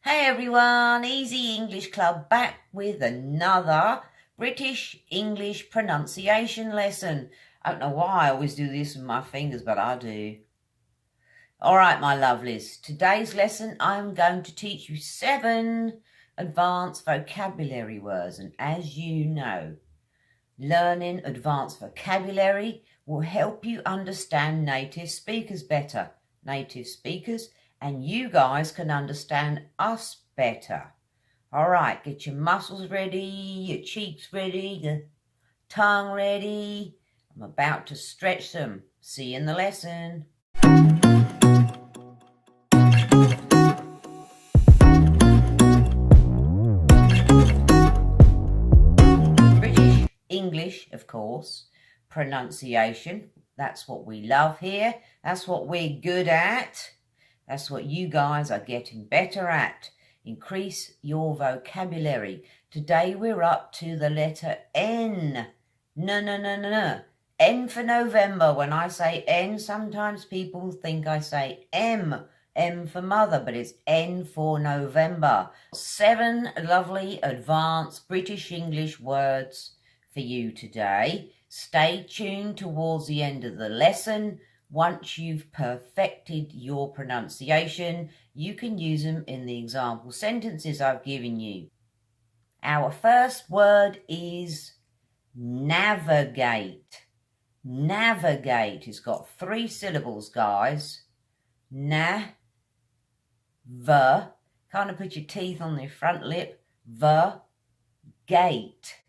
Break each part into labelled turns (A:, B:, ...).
A: Hey everyone, Easy English Club back with another British English pronunciation lesson. I don't know why I always do this with my fingers, but I do. Alright, my lovelies, today's lesson I'm going to teach you 7 advanced vocabulary words. And as you know, learning advanced vocabulary will help you understand native speakers better. And you guys can understand us better. All right, get your muscles ready, your cheeks ready, the tongue ready. I'm about to stretch them. See you in the lesson. British English, of course. Pronunciation, that's what we love here. That's what we're good at. That's what you guys are getting better at. Increase your vocabulary. Today we're up to the letter N. No. N for November. When I say N, sometimes people think I say M. M for mother, but it's N for November. 7 lovely advanced British English words for you today. Stay tuned towards the end of the lesson. Once you've perfected your pronunciation, you can use them in the example sentences I've given you. Our first word is navigate. Navigate has got 3 syllables, guys. Na, v, kind of put your teeth on the front lip, v, gate.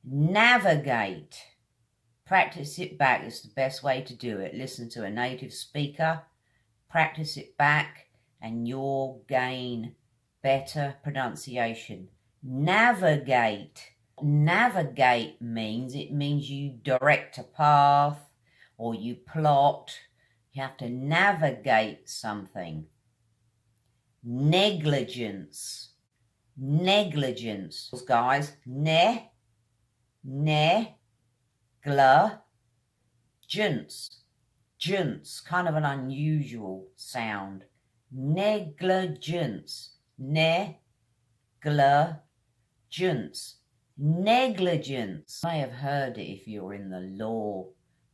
A: Navigate. Practice it back. It's the best way to do it. Listen to a native speaker, practice it back, and you'll gain better pronunciation. Navigate. Navigate means you direct a path or you plot. You have to navigate something. Negligence. Negligence. Guys, negligence, kind of an unusual sound. Negligence, negligence, negligence. You may have heard it if you're in the law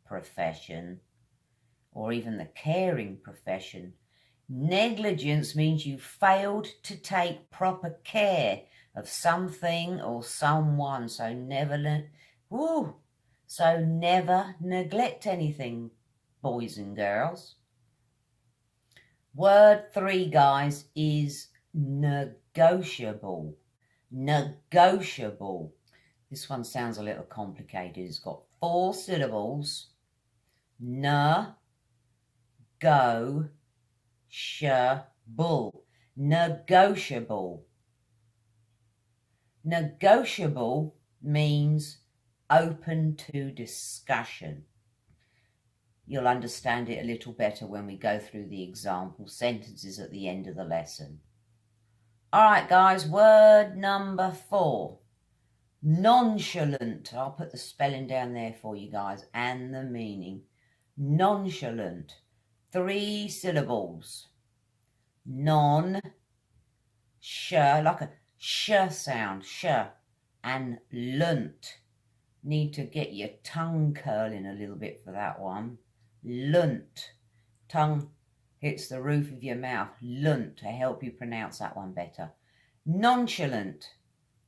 A: profession or even the caring profession. Negligence means you failed to take proper care of something or someone, so never neglect anything, boys and girls. Word 3, guys, is negotiable. Negotiable. This one sounds a little complicated. It's got 4 syllables. Negotiable. Negotiable. Negotiable means open to discussion. You'll understand it a little better when we go through the example sentences at the end of the lesson. All right, guys, word number 4. Nonchalant. I'll put the spelling down there for you guys and the meaning. Nonchalant. 3 syllables. Like a sh sound, sh, and lunt. Need to get your tongue curling a little bit for that one. Lunt. Tongue hits the roof of your mouth. Lunt, to help you pronounce that one better. Nonchalant.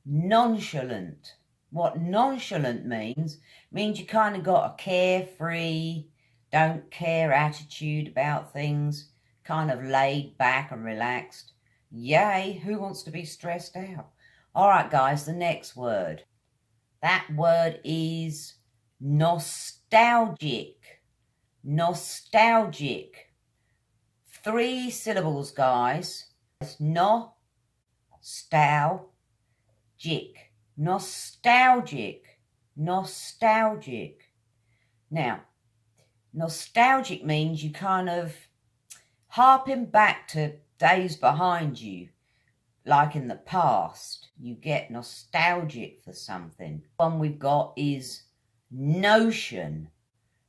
A: Nonchalant. What nonchalant means you kind of got a carefree, don't care attitude about things, kind of laid back and relaxed. Yay, who wants to be stressed out? All right, guys, the next word. That word is nostalgic. Nostalgic. 3 syllables, guys. Nostalgic. Nostalgic. Nostalgic. Now, nostalgic means you kind of harping back to days behind you, like in the past. You get nostalgic for something. One we've got is notion.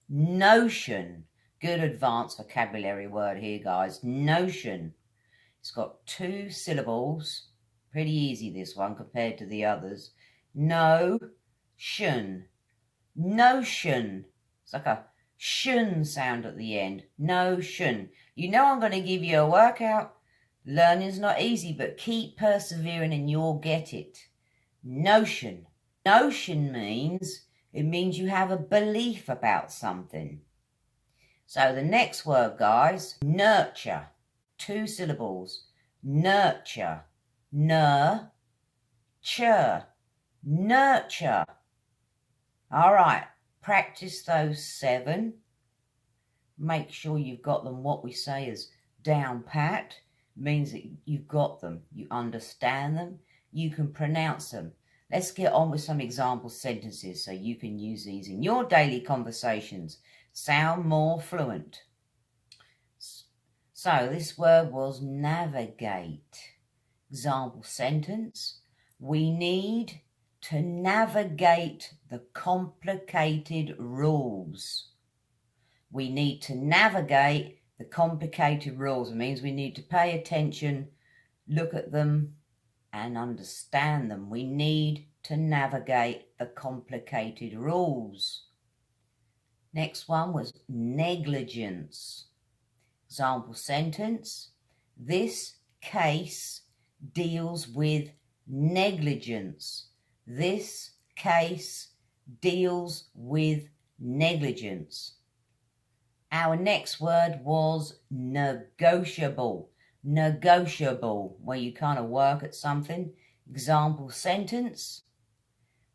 A: Notion. Good advanced vocabulary word here, guys. Notion. It's got 2 syllables. Pretty easy, this one, compared to the others. No-tion. Notion. It's like a shun sound at the end. Notion. You know I'm going to give you a workout. Learning's not easy, but keep persevering and you'll get it. Notion. Notion means you have a belief about something. So the next word, guys, nurture. 2 syllables. Nurture. Nurture. Nurture. All right, practice those 7. Make sure you've got them, what we say is down pat. Means that you've got them, you understand them, you can pronounce them. Let's get on with some example sentences so you can use these in your daily conversations. Sound more fluent. So this word was navigate. Example sentence. We need to navigate the complicated rules. We need to navigate the complicated rules. It means we need to pay attention, look at them, and understand them. We need to navigate the complicated rules. Next one was negligence. Example sentence. This case deals with negligence. This case deals with negligence. Our next word was negotiable. Negotiable, where you kind of work at something. Example sentence.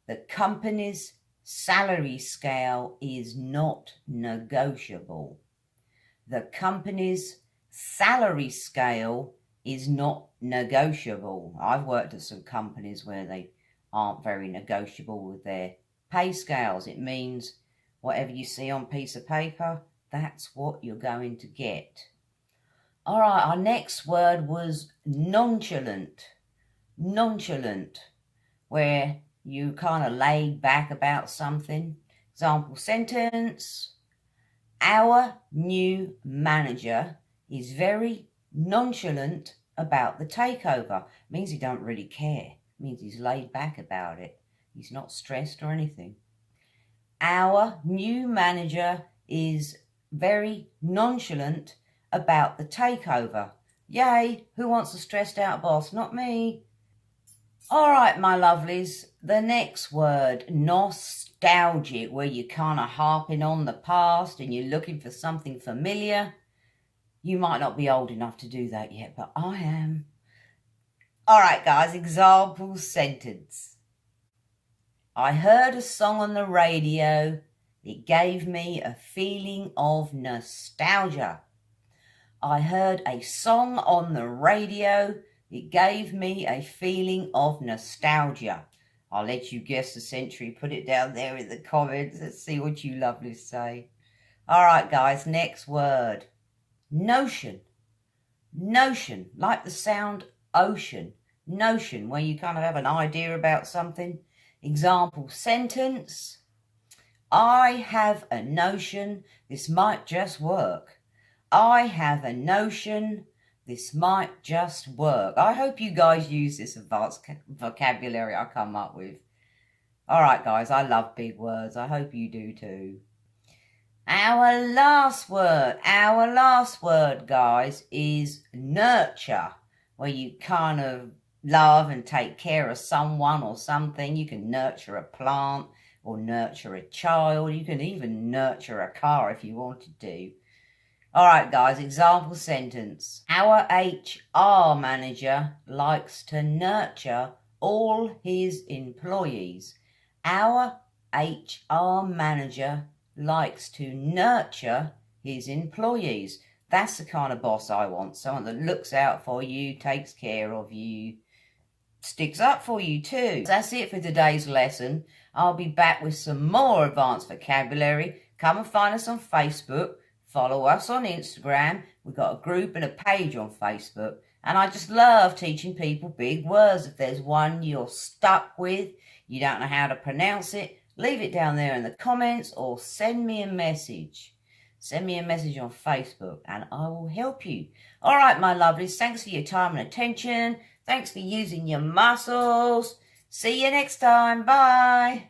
A: The company's salary scale is not negotiable. The company's salary scale is not negotiable. I've worked at some companies where they aren't very negotiable with their pay scales. It means whatever you see on a piece of paper, that's what you're going to get. All right, our next word was nonchalant. Nonchalant, where you kind of laid back about something. Example sentence. Our new manager is very nonchalant about the takeover. It means he don't really care. It means he's laid back about it. He's not stressed or anything. Our new manager is very nonchalant about the takeover. Yay, who wants a stressed out boss? Not me. All right, my lovelies, the next word, nostalgic, where you're kind of harping on the past and you're looking for something familiar. You might not be old enough to do that yet, but I am. All right, guys, example sentence. I heard a song on the radio. It gave me a feeling of nostalgia. I heard a song on the radio. It gave me a feeling of nostalgia. I'll let you guess the century. Put it down there in the comments. Let's see what you lovelies say. All right, guys, next word. Notion. Notion, like the sound ocean. Notion, where you kind of have an idea about something. Example sentence. I have a notion this might just work. I have a notion this might just work. I hope you guys use this advanced vocabulary I come up with. All right, guys, I love big words. I hope you do too. Our last word, guys, is nurture, where you kind of love and take care of someone or something. You can nurture a plant or nurture a child. You can even nurture a car if you wanted to. All right, guys, example sentence. Our HR manager likes to nurture all his employees. Our HR manager likes to nurture his employees. That's the kind of boss I want. Someone that looks out for you, takes care of you, sticks up for you too. That's it for today's lesson. I'll be back with some more advanced vocabulary. Come and find us on Facebook. Follow us on Instagram. We've got a group and a page on Facebook. And I just love teaching people big words. If there's one you're stuck with, you don't know how to pronounce it, leave it down there in the comments or send me a message. send me a message on Facebook and I will help you. All right, my lovelies, thanks for your time and attention. Thanks for using your muscles. See you next time. Bye.